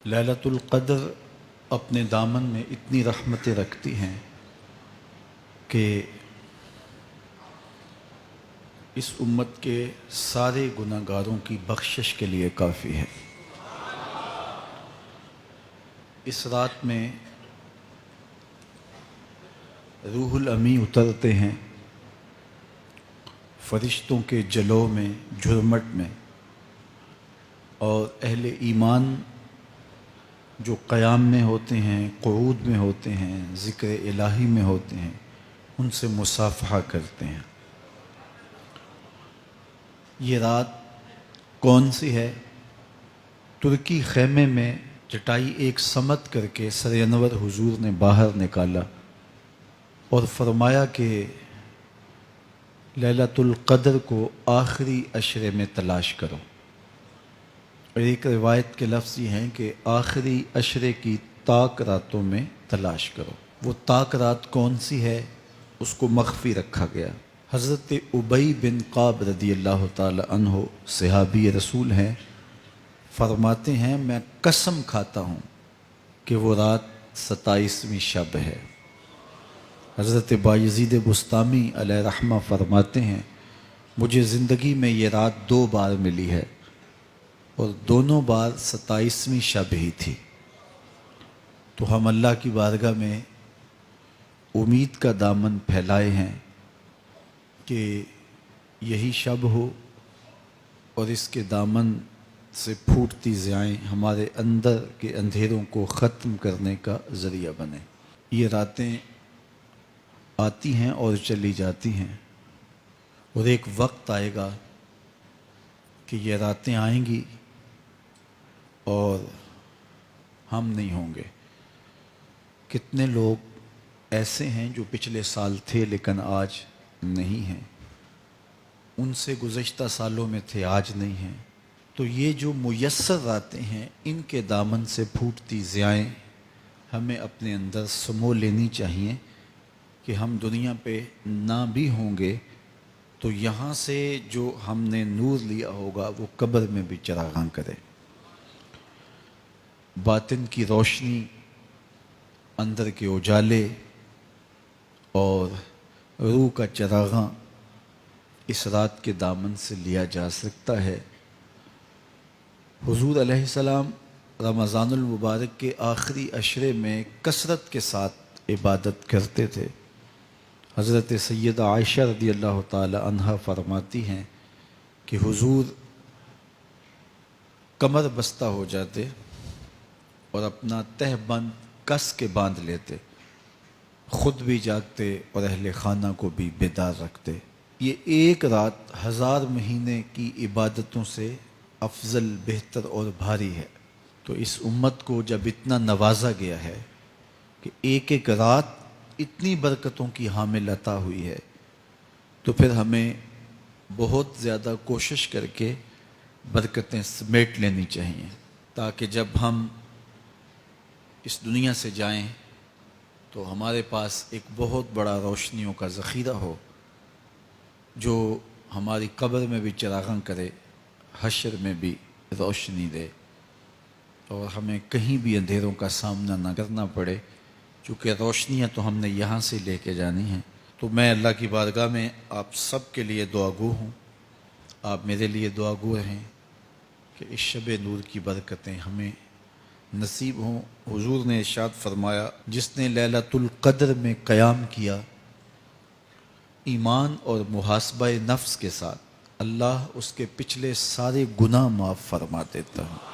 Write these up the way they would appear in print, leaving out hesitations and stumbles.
ليلۃ القدر اپنے دامن میں اتنی رحمتیں رکھتی ہیں کہ اس امت کے سارے گناہ گاروں کی بخشش کے لیے کافی ہے۔ اس رات میں روح الامی اترتے ہیں فرشتوں کے جلو میں، جھرمٹ میں، اور اہل ایمان جو قیام میں ہوتے ہیں، قعود میں ہوتے ہیں، ذکر الہی میں ہوتے ہیں، ان سے مصافحہ کرتے ہیں۔ یہ رات کون سی ہے؟ ترکی خیمے میں چٹائی ایک سمت کر کے سر انور حضور نے باہر نکالا اور فرمایا کہ لیلۃ القدر کو آخری عشرے میں تلاش کرو۔ اور ایک روایت کے لفظ یہ ہیں کہ آخری عشرے کی تاک راتوں میں تلاش کرو۔ وہ تاک رات کون سی ہے؟ اس کو مخفی رکھا گیا۔ حضرت ابی بن قعب رضی اللہ تعالی عنہ صحابی رسول ہیں، فرماتے ہیں میں قسم کھاتا ہوں کہ وہ رات 27ویں شب ہے۔ حضرت بایزید بسطامی علیہ رحمہ فرماتے ہیں مجھے زندگی میں یہ رات 2 بار ملی ہے اور دونوں بار 27ویں شب ہی تھی۔ تو ہم اللہ کی بارگاہ میں امید کا دامن پھیلائے ہیں کہ یہی شب ہو اور اس کے دامن سے پھوٹتی ضیائیں ہمارے اندر کے اندھیروں کو ختم کرنے کا ذریعہ بنے۔ یہ راتیں آتی ہیں اور چلی جاتی ہیں، اور ایک وقت آئے گا کہ یہ راتیں آئیں گی اور ہم نہیں ہوں گے۔ کتنے لوگ ایسے ہیں جو پچھلے سال تھے لیکن آج نہیں ہیں، ان سے گزشتہ سالوں میں تھے آج نہیں ہیں۔ تو یہ جو میسر راتیں ہیں ان کے دامن سے پھوٹتی ضیائیں ہمیں اپنے اندر سمو لینی چاہیے کہ ہم دنیا پہ نہ بھی ہوں گے تو یہاں سے جو ہم نے نور لیا ہوگا وہ قبر میں بھی چراغاں کرے۔ باطن کی روشنی، اندر کے اجالے اور روح کا چراغاں اس رات کے دامن سے لیا جا سکتا ہے۔ حضور علیہ السلام رمضان المبارک کے آخری عشرے میں کثرت کے ساتھ عبادت کرتے تھے۔ حضرت سیدہ عائشہ رضی اللہ تعالی عنہا فرماتی ہیں کہ حضور کمر بستہ ہو جاتے اور اپنا تہ بند کس کے باندھ لیتے، خود بھی جاگتے اور اہل خانہ کو بھی بیدار رکھتے۔ یہ ایک رات 1000 مہینے کی عبادتوں سے افضل، بہتر اور بھاری ہے۔ تو اس امت کو جب اتنا نوازا گیا ہے کہ ایک ایک رات اتنی برکتوں کی حامل عطا ہوئی ہے، تو پھر ہمیں بہت زیادہ کوشش کر کے برکتیں سمیٹ لینی چاہیے تاکہ جب ہم اس دنیا سے جائیں تو ہمارے پاس ایک بہت بڑا روشنیوں کا ذخیرہ ہو جو ہماری قبر میں بھی چراغاں کرے، حشر میں بھی روشنی دے، اور ہمیں کہیں بھی اندھیروں کا سامنا نہ کرنا پڑے، چونکہ روشنیاں تو ہم نے یہاں سے لے کے جانی ہیں۔ تو میں اللہ کی بارگاہ میں آپ سب کے لیے دعا گو ہوں، آپ میرے لیے دعا گو رہیں کہ اس شب نور کی برکتیں ہمیں نصیب ہوں۔ حضور نے ارشاد فرمایا جس نے لیلۃ القدر میں قیام کیا ایمان اور محاسبہ نفس کے ساتھ، اللہ اس کے پچھلے سارے گناہ معاف فرما دیتا ہے۔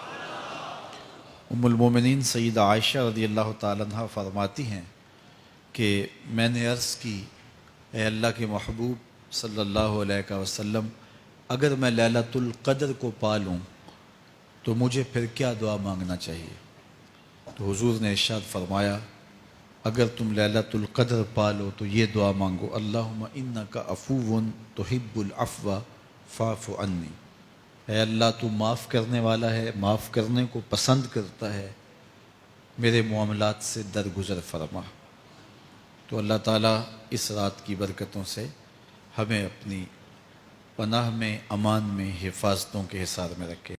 ام المومنین سیدہ عائشہ رضی اللہ تعالی عنہ فرماتی ہیں کہ میں نے عرض کی اے اللہ کے محبوب صلی اللہ علیہ وسلم، اگر میں لیلۃ القدر کو پا لوں تو مجھے پھر کیا دعا مانگنا چاہیے؟ تو حضور نے ارشاد فرمایا اگر تم لیلۃ القدر پا لو تو یہ دعا مانگو اللہم انک عفو تحب العفو فاعف عنی، اے اللہ تو معاف کرنے والا ہے، معاف کرنے کو پسند کرتا ہے، میرے معاملات سے درگزر فرما۔ تو اللہ تعالیٰ اس رات کی برکتوں سے ہمیں اپنی پناہ میں، امان میں، حفاظتوں کے حصار میں رکھے۔